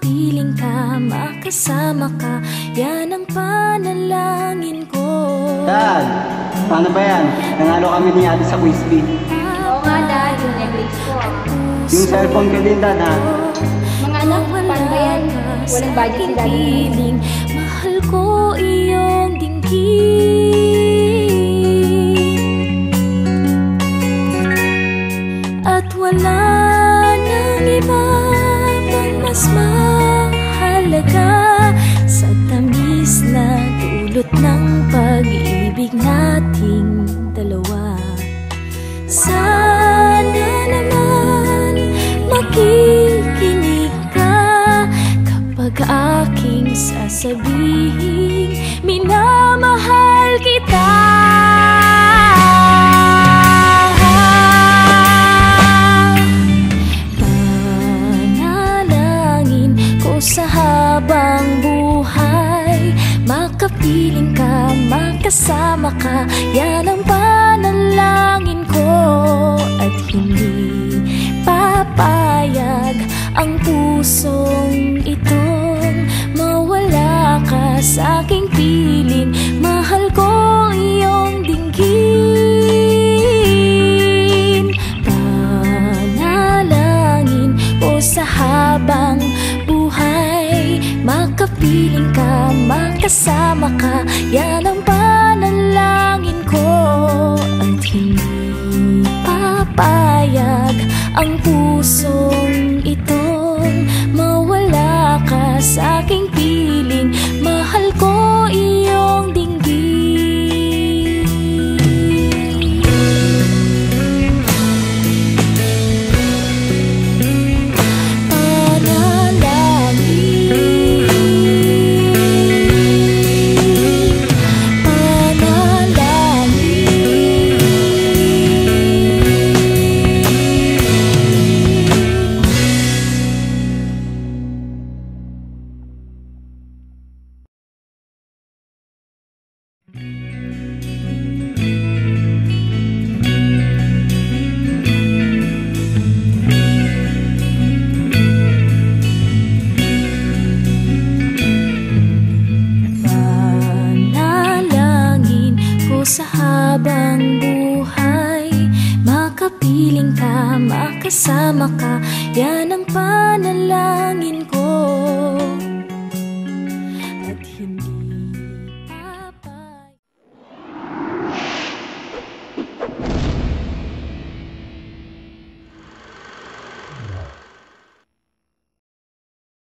makapiling ka, makasama ka, yan ang panalangin ko. Dad, paano ba yan? Nanalo kami ni ate sa quiz bee. Oo nga, Dad, yung necklace ko. Yung cellphone ko din, Dad, ha? Mga anak, paano ba yan? Walang budget si Dad. Mahal ko iyong dinggin, at wala nang iba pang mas mahalaga sa tamis na dulot ng pag-ibig nating dalawa. Sana naman makikinig ka kapag aking sasabihin minamahal kita. Panalangin ko sa habang buhay, makapiling ka, makasama ka, yan ang panalangin ko. At hindi papayag ang pusong itong mawala ka sa aking piling. Mahal ko iyong dinggin. Panalangin ko sa habang buhay, makapiling ka, makasama ka, yan ang panalangin ko. At hindi papayag ang pusong itong mawala ka sa aking piling. Mahal ko iyong dinggin. Panalangin ko sa habang buhay, makapiling ka, makasama ka, yan ang panalangin ko.